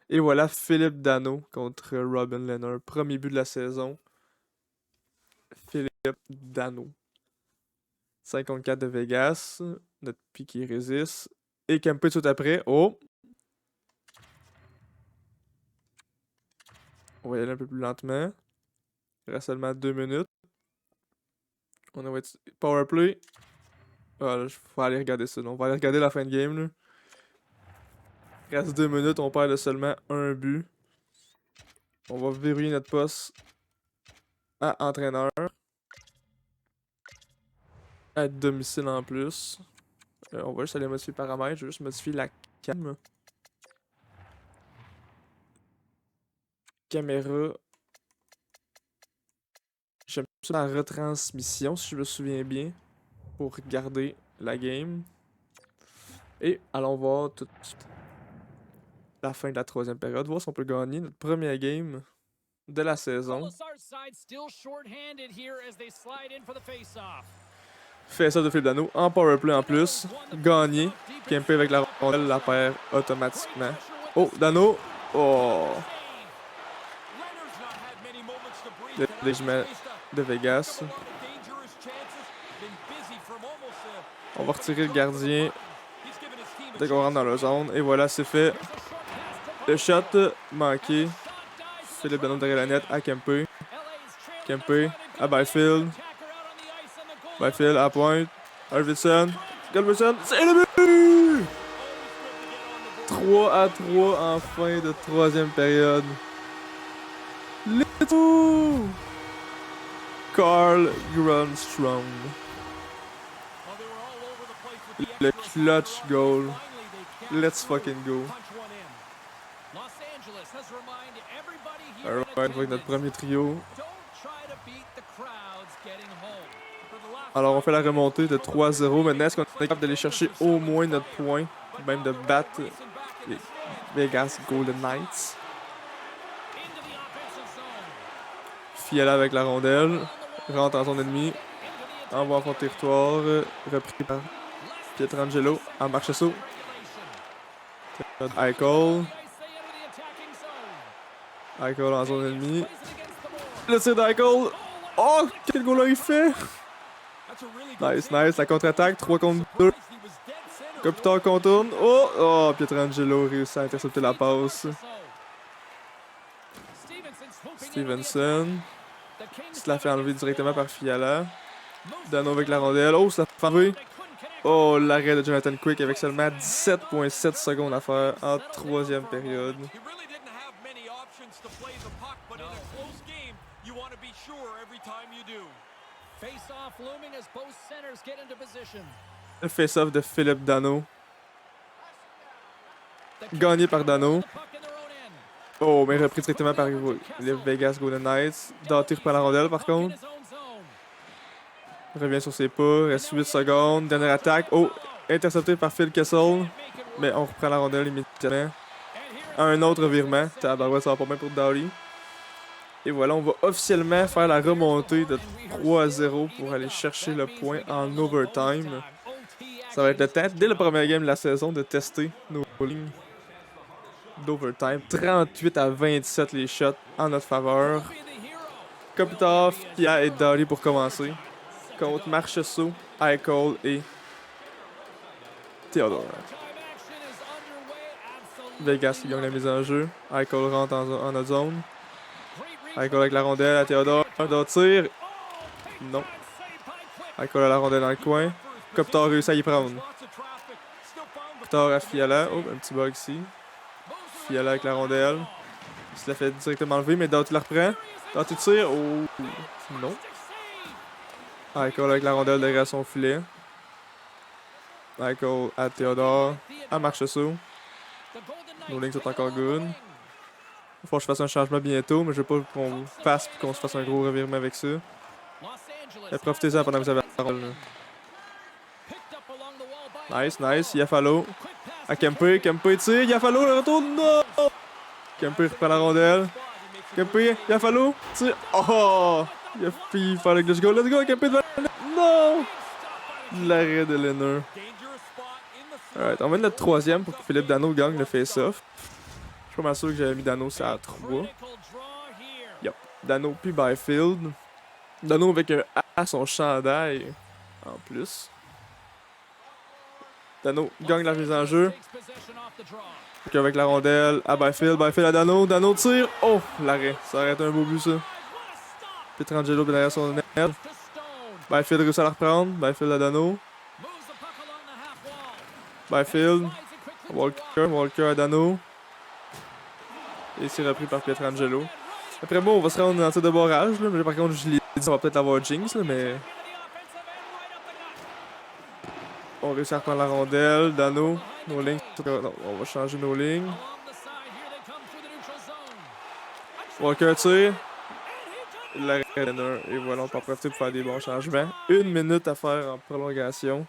Et voilà Philippe Dano contre Robin Lehner. Premier but de la saison. Philippe Dano. 54 de Vegas. Notre piqué résiste. Et Kempe tout après. Oh! On va y aller un peu plus lentement. Il reste seulement 2 minutes. On va être power play. Ah, là, faut aller regarder ça. On va aller regarder la fin de game. Là. Il reste 2 minutes. On perd de seulement un but. On va verrouiller notre poste à entraîneur. À domicile en plus. On va juste aller modifier le paramètre. Je vais juste modifier la cam. Caméra. J'aime ça la retransmission, si je me souviens bien. Pour regarder la game. Et allons voir tout de suite la fin de la troisième période. Voir si on peut gagner notre première game de la saison. Fait ça de Philippe Dano en powerplay en plus. Gagné. Kempe avec la rondelle la perd automatiquement. Oh, Dano. Oh. Le dégagement de Vegas. On va retirer le gardien dès qu'on rentre dans la zone. Et voilà, c'est fait. Le shot manqué. Philippe Dano derrière la net à Kempe. Kempe à Byfield. Byfield à pointe. Arvidsson. Galveston. C'est le but! 3-3 en fin de troisième période. Let's go! Carl Grundstrom. Le clutch goal. Let's fucking go. Alright, avec notre premier trio. Alors on fait la remontée de 3-0. Maintenant, est-ce qu'on est capable d'aller chercher au moins notre point? Même de battre les Vegas Golden Knights. Fiala avec la rondelle. Rentre en son ennemi. Envoie en fond de territoire. Repris par Pietrangelo en marche saut. Eichel. Eichel en zone ennemie. Le tir d'Eichel. Oh, quel goal il fait! Nice, nice. La contre-attaque, 3 contre 2. Kopitar contourne. Oh, Pietrangelo réussit à intercepter la passe. Stevenson. Se la fait enlever directement par Fiala. Dano avec la rondelle. Oh, se la fait enlever. Oh, l'arrêt de Jonathan Quick avec seulement 17,7 secondes à faire en troisième période. Le face-off de Philippe Dano. Gagné par Dano. Oh, mais repris directement par les Vegas Golden Knights. Doughty reprend la rondelle par contre. Revient sur ses pas, reste 8 secondes. Dernière attaque. Oh, intercepté par Phil Kessel. Mais on reprend la rondelle immédiatement. Un autre revirement. Tabarouette, ça va pas bien pour Doughty. Et voilà, on va officiellement faire la remontée de 3-0 pour aller chercher le point en overtime. Ça va être le temps, dès le premier game de la saison, de tester nos lignes d'overtime. 38-27 les shots en notre faveur. Kopitar, Fiala et Doughty pour commencer. Contre Marchessault, Eichel et Theodore. Vegas qui gagne la mise en jeu. Eichel rentre en notre zone. Eichel avec la rondelle à Theodore. D'autres tir. Non. Eichel a la rondelle dans le coin. Kopitar réussit à y prendre. Kopitar à Fiala. Oh, un petit bug ici. Fiala avec la rondelle. Il se la fait directement enlever, mais Doughty la reprend. Doughty tire. Oh, non. Eichel avec la rondelle derrière son filet. Eichel à Theodore. À Marchessault. Nos lignes sont encore good. Il faut que je fasse un changement bientôt, mais je veux pas qu'on fasse et qu'on se fasse un gros revirement avec ça. Et profitez-en pendant que vous avez la rondelle. Nice, nice. Iafallo. À Kempe. Kempe tire. Iafallo le retour. Non! Kempe reprend la rondelle. Kempe. Iafallo. Tire. Oh! Il fait le glitch goal. Let's go. Kempe devant. Non! L'arrêt de Lehner. Alright, on va mettre notre troisième pour que Philippe Dano gagne le face-off. Je suis pas mal sûr que j'avais mis Dano à 3. Yup. Dano puis Byfield. Dano avec un A à son chandail. En plus. Dano gagne la mise en jeu. Donc avec la rondelle à Byfield. Byfield à Dano. Dano tire. Oh, l'arrêt. Ça aurait été un beau but ça. Pietrangelo derrière son net. Byfield réussit à la reprendre. Byfield à Dano. Byfield. Walker à Dano. Et c'est repris par Pietrangelo. Après moi, on va se rendre dans le tir de barrage. Là. Mais par contre, je l'ai dit, on va peut-être avoir Jinx. Là, mais... On réussit à reprendre la rondelle. Dano. Nos lignes. Non, on va changer nos lignes. Walker tire. L'arrêt Lehner. Et voilà, on peut en profiter pour faire des bons changements. 1 minute à faire en prolongation.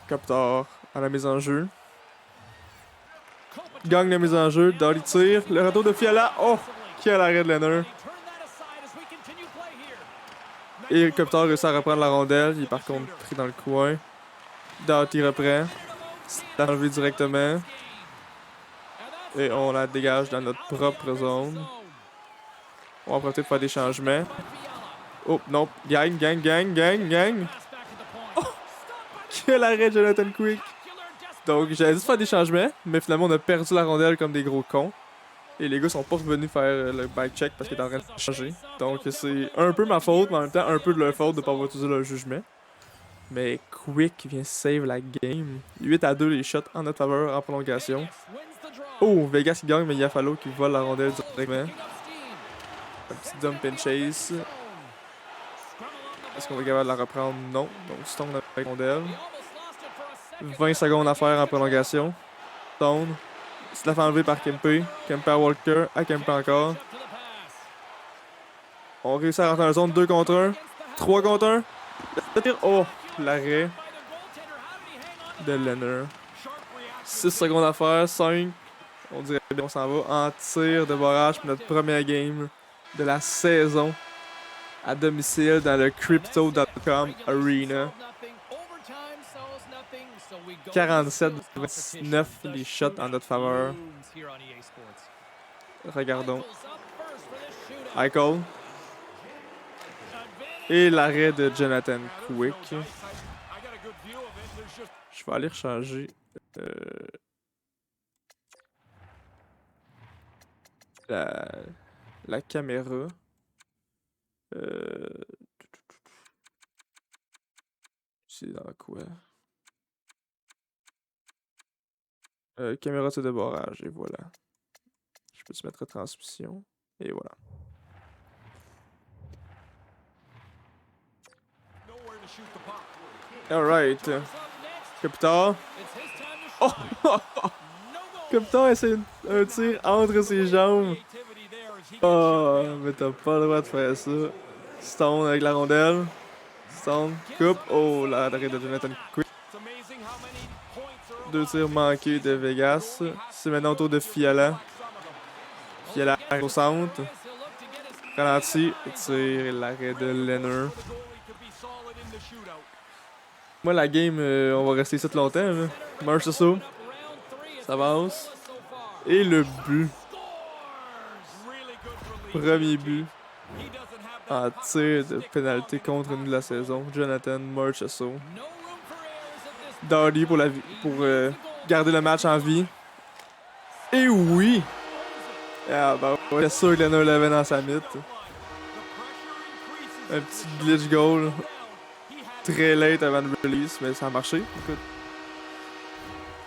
Kopitar à la mise en jeu. Gagne la mise en jeu. Doughty tire. Le retour de Fiala. Oh! Quel arrêt de Lehner. Et Kopitar réussit à reprendre la rondelle. Il est par contre pris dans le coin. Doughty reprend. C'est enlevé directement. Et on la dégage dans notre propre zone. On va profiter pour faire des changements. Oh, non. Gang. Oh! Quel arrêt de Jonathan Quick. Donc, j'allais juste faire des changements, mais finalement, on a perdu la rondelle comme des gros cons. Et les gars sont pas revenus faire le bike check parce qu'ils étaient en train de changer. Donc, c'est un peu ma faute, mais en même temps, un peu de leur faute de pas avoir utilisé leur jugement. Mais Quick vient save la game. 8-2 les shots en notre faveur en prolongation. Oh, Vegas qui gagne, mais Iafallo qui vole la rondelle directement. Un petit dump and chase. Est-ce qu'on va être capable de la reprendre? Non. Donc, Stone avec la rondelle. 20 secondes à faire en prolongation. Stone. Se la fait enlever par Kempe. Kempe à Walker. À Kempe encore. On réussit à rentrer dans la zone 2 contre 1. 3 contre 1. Le tir. Oh, l'arrêt de Lehner. 6 secondes à faire. 5. On dirait bien qu'on s'en va en tir de barrage pour notre première game de la saison à domicile dans le Crypto.com Arena. 47-29 les shots en notre faveur. Regardons. Michael. Et l'arrêt de Jonathan Quick. Je vais aller rechanger la caméra. C'est dans quoi? Caméra de débarrage, et voilà. Je peux te mettre transmission, et voilà. Alright. Kopitar. Oh! Kopitar essaie un tir entre ses jambes. Oh, mais t'as pas le droit de faire ça. Stone avec la rondelle. Stone, coupe. Oh, l'arrêt de Jonathan Quick. 2 tirs manqués de Vegas. C'est maintenant au tour de Fiala. Fiala au centre. Ralenti. Tire l'arrêt de Leonard. Moi, la game, on va rester ici longtemps. Marchessault. Ça avance. Et le but. Premier but. En tir de pénalité contre nous de la saison. Jonathan Marchessault. Dardy pour garder le match en vie. Et oui! Ah bah ouais, c'est sûr que Leonard l'avait dans sa mythe. Un petit glitch goal. Très late avant le release, mais ça a marché. Écoute.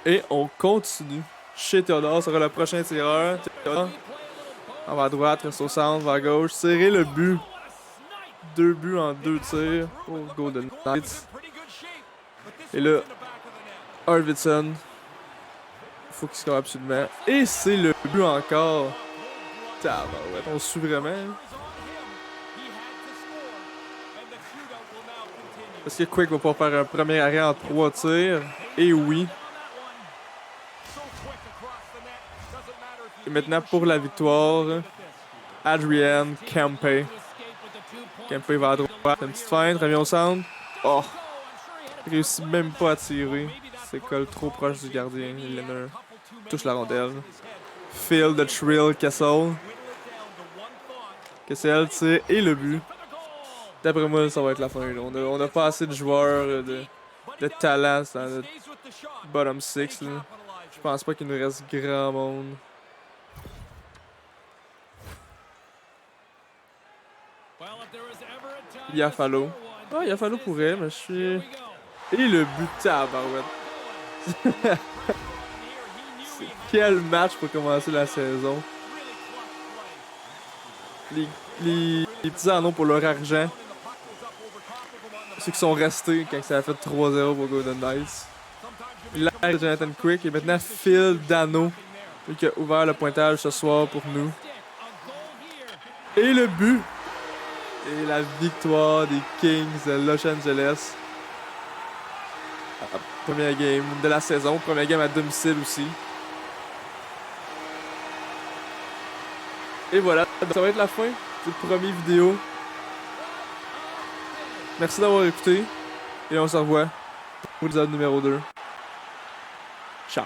Et on continue. Chez Theodore sera le prochain tireur. Theodore. On va à droite, reste au centre, va à gauche. Serrer le but. 2 buts en 2 tirs pour Golden Knights. Et là, Arvidsson. Faut qu'il score absolument. Et c'est le but encore. Tabarouette, on suit vraiment. Est-ce que Quick va pouvoir faire un premier arrêt en 3 tirs? Et oui. Et maintenant pour la victoire, Adrian Kempe. Kempe va à droite, une petite feinte, revient au centre. Oh! Il réussit même pas à tirer. C'est colle trop proche du gardien. Leonard touche la rondelle. Phil de Trill Kessel. Kessel tire et le but. D'après moi, ça va être la fin. Là. On a pas assez de joueurs de talent dans le bottom 6. Là. Je pense pas qu'il nous reste grand monde. Iafallo. Ah, Iafallo pourrait, mais je suis... Et le but tabarouette. Quel match pour commencer la saison. Les petits anneaux pour leur argent. Ceux qui sont restés quand ça a fait 3-0 pour Golden Knights. L'arrêt de Jonathan Quick et maintenant Phil Dano qui a ouvert le pointage ce soir pour nous. Et le but. Et la victoire des Kings de Los Angeles. Première game de la saison, première game à domicile aussi. Et voilà, ça va être la fin de cette première vidéo. Merci d'avoir écouté. Et on se revoit pour l'épisode numéro 2. Ciao.